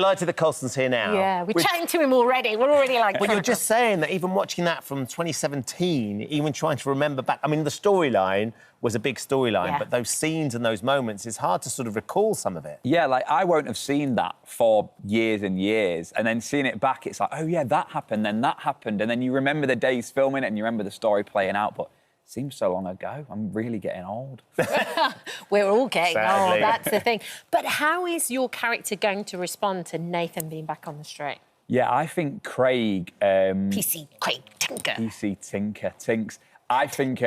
delighted that Colson's here now. Yeah, we're chatting to him already. We're already like... But you're just saying that even watching that from 2017, even trying to remember back... I mean, the storyline was a big storyline, but those scenes and those moments, it's hard to sort of recall some of it. Yeah, like, I won't have seen that for years and years, and then seeing it back, it's like, oh, yeah, that happened, then that happened, and then you remember the days filming it and you remember the story playing out, but it seems so long ago. I'm really getting old. We're all getting Sadly. old, that's the thing. But how is your character going to respond to Nathan being back on the street? Yeah, I think Craig... PC Craig Tinker. PC Tinker, Tinks. I think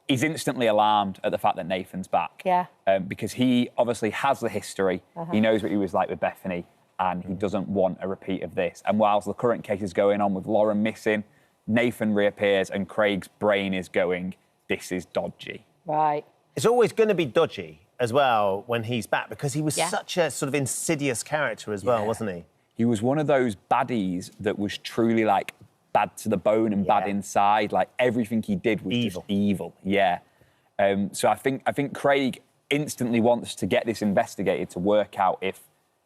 he's instantly alarmed at the fact that Nathan's back. Yeah. Because he obviously has the history. He knows what he was like with Bethany, and he doesn't want a repeat of this. And whilst the current case is going on with Lauren missing, Nathan reappears and Craig's brain is going, this is dodgy. Right. It's always going to be dodgy as well when he's back, because he was such a sort of insidious character as well, wasn't he? He was one of those baddies that was truly, like, bad to the bone and bad inside. Like, everything he did was just evil. Yeah. So I think Craig instantly wants to get this investigated to work out if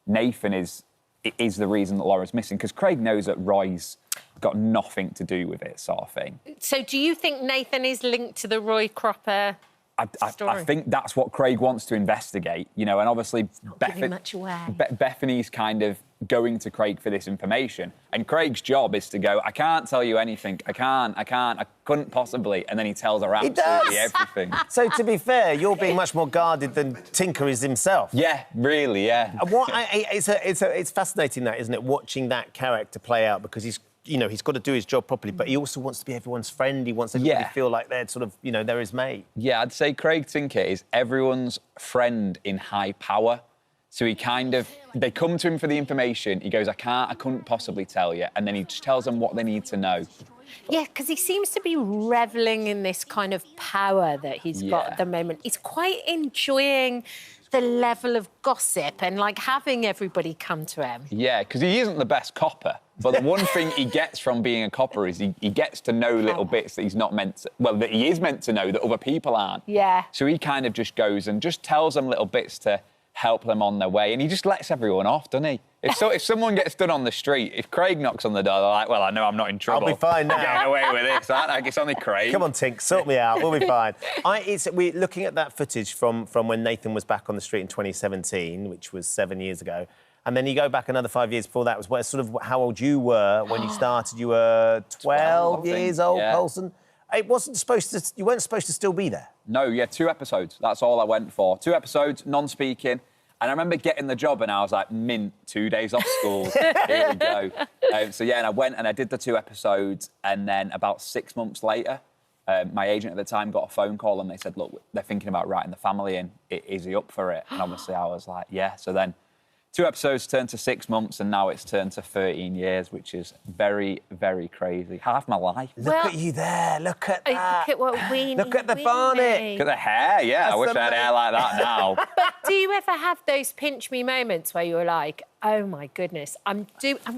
Nathan is the reason that Laura's missing, because Craig knows that Roy's got nothing to do with it, sort of thing. So do you think Nathan is linked to the Roy Cropper story? I think that's what Craig wants to investigate, you know, and obviously Bethany's kind of going to Craig for this information, and Craig's job is to go, I can't tell you anything, I couldn't possibly, and then he tells her absolutely everything. So, to be fair, you're being much more guarded than Tinker is himself. Yeah, really, yeah. It's fascinating, that, isn't it, watching that character play out, because he's got to do his job properly, but he also wants to be everyone's friend. He wants everybody to feel like they're sort of, they're his mate. Yeah, I'd say Craig Tinker is everyone's friend in high power. So they come to him for the information. He goes, I couldn't possibly tell you. And then he just tells them what they need to know. Yeah, because he seems to be revelling in this kind of power that he's got at the moment. He's quite enjoying the level of gossip and, like, having everybody come to him. Yeah, because he isn't the best copper. But the one thing he gets from being a copper is he gets to know little bits that he's not meant to... Well, that he is meant to know that other people aren't. Yeah. So he kind of just goes and just tells them little bits to help them on their way, and he just lets everyone off, doesn't he? If someone gets done on the street, if Craig knocks on the door, they're like, well, I know I'm not in trouble. I'll be fine now. I'm getting away with this, aren't I? It's only Craig. Come on, Tink, sort me out. We'll be fine. We're looking at that footage from when Nathan was back on the street in 2017, which was 7 years ago. And then you go back another 5 years before that, was sort of how old you were when you started. You were 12 years old, Colson. It wasn't supposed to... You weren't supposed to still be there. No, 2 episodes. That's all I went for. 2 episodes, non-speaking. And I remember getting the job and I was like, mint, 2 days off school. Here we go. And I went and I did the 2 episodes, and then about 6 months later, my agent at the time got a phone call and they said, look, they're thinking about writing the family in. Is he up for it? And obviously I was like, yeah. So then 2 episodes turned to 6 months, and now it's turned to 13 years, which is very, very crazy. Half my life. Look at you there. Look at that. Look at what we Look at the bonnet. Look at the hair, yeah. I wish I had hair like that now. But do you ever have those pinch-me moments where you're like, oh, my goodness, I'm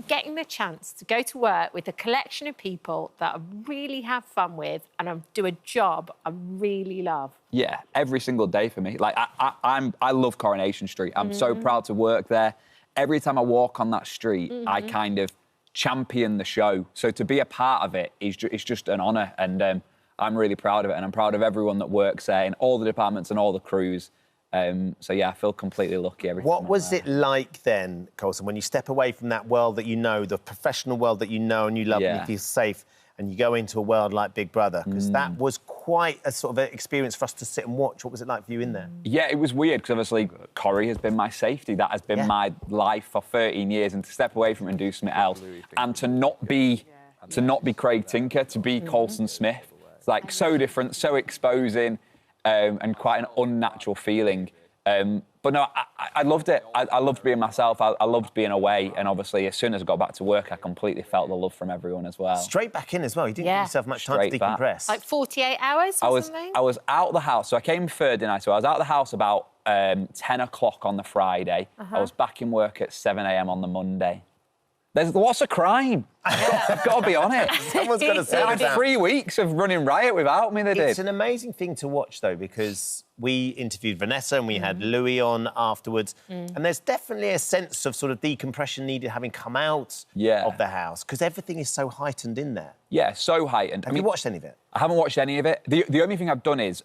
getting the chance to go to work with a collection of people that I really have fun with, and I do a job I really love? Yeah, every single day for me. Like, I love Coronation Street. I'm so proud to work there. Every time I walk on that street, I kind of champion the show. So to be a part of it is just an honour, and I'm really proud of it, and I'm proud of everyone that works there, and all the departments and all the crews. So, yeah, I feel completely lucky every time. What was it like then, Colson, when you step away from that world that you know, the professional world that you know and you love and you feel safe, and you go into a world like Big Brother? Because that was quite a sort of experience for us to sit and watch. What was it like for you in there? Yeah, it was weird, because obviously Corrie has been my safety. That has been my life for 13 years, and to step away from it and do something else, and to not be Craig Tinker, to be Colson Smith. It's like so different, so exposing, and quite an unnatural feeling. But no, I loved it. I loved being myself. I loved being away. And obviously, as soon as I got back to work, I completely felt the love from everyone as well. Straight back in as well. You didn't give yourself much time to decompress. Like 48 hours or something? I was out of the house. So I came Thursday night. So I was out of the house about 10 o'clock on the Friday. I was back in work at 7 a.m. on the Monday. There's lots of crime. I've got to be honest. Someone's got to They say had that. 3 weeks of running riot without me, they did. It's an amazing thing to watch, though, because we interviewed Vanessa and we had Louis on afterwards, and there's definitely a sense of sort of decompression needed having come out of the house, because everything is so heightened in there. Yeah, so heightened. Have you watched any of it? I haven't watched any of it. The only thing I've done is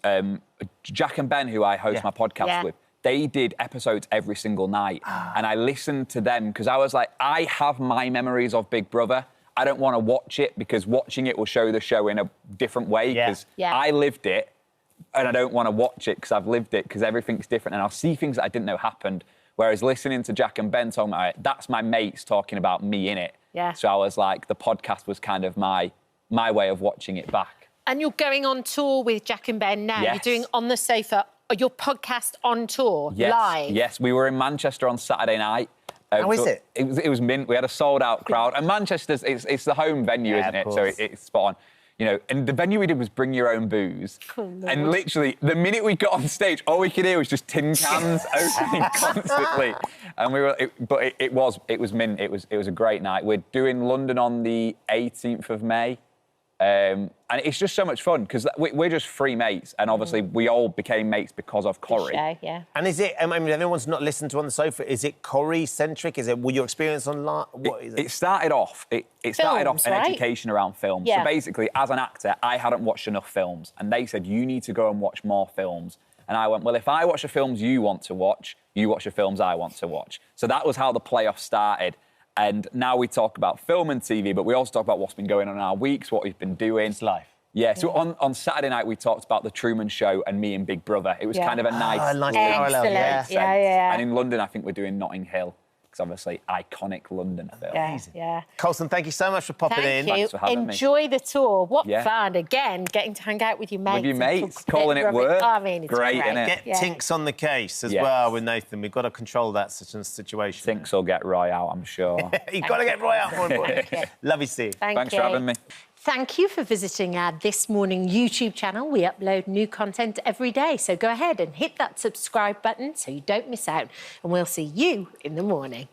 Jack and Ben, who I host my podcast with, they did episodes every single night. And I listened to them because I was like, I have my memories of Big Brother. I don't want to watch it because watching it will show the show in a different way because I lived it and I don't want to watch it because I've lived it because everything's different and I'll see things that I didn't know happened. Whereas listening to Jack and Ben talking about it, that's my mates talking about me in it. Yeah. So I was like, the podcast was kind of my way of watching it back. And you're going on tour with Jack and Ben now. Yes. You're doing On the Sofa, your podcast on tour, live. Yes, we were in Manchester on Saturday night. How is it? It was mint. We had a sold-out crowd. And Manchester's, it's the home venue, isn't it? So it's spot on. You know, and the venue we did was bring your own booze. And literally, the minute we got on stage, all we could hear was just tin cans opening constantly. And we were, it was mint. It was a great night. We're doing London on the 18th of May. And it's just so much fun because we're just three mates, and obviously we all became mates because of Corrie. Yeah. And is it? I mean, everyone's not listened to On the Sofa. Is it Corrie centric? Is it? Were your experience online? What is it? It started off. It started off an education around films. Yeah. So basically, as an actor, I hadn't watched enough films, and they said you need to go and watch more films. And I went, well, if I watch the films you want to watch, you watch the films I want to watch. So that was how the playoff started. And now we talk about film and TV, but we also talk about what's been going on in our weeks, what we've been doing. It's life. Yeah, so on Saturday night, we talked about The Truman Show and me and Big Brother. It was kind of a nice parallel. Yeah. And in London, I think we're doing Notting Hill, because obviously, iconic London film. Yeah. Colson, thank you so much for popping in. Thank you. Thanks for having me. Enjoy the tour. What fun, again, getting to hang out with your mates. With your and mates, talk calling it rubbish. work. I mean, it's Great, innit? Get Tinks on the case as well with Nathan. We've got to control that situation. Tinks will get Roy out, I'm sure. You've got to get Roy out, more important. Love you, Steve. Thanks for having me. Thank you for visiting our This Morning YouTube channel. We upload new content every day, so go ahead and hit that subscribe button so you don't miss out. And we'll see you in the morning.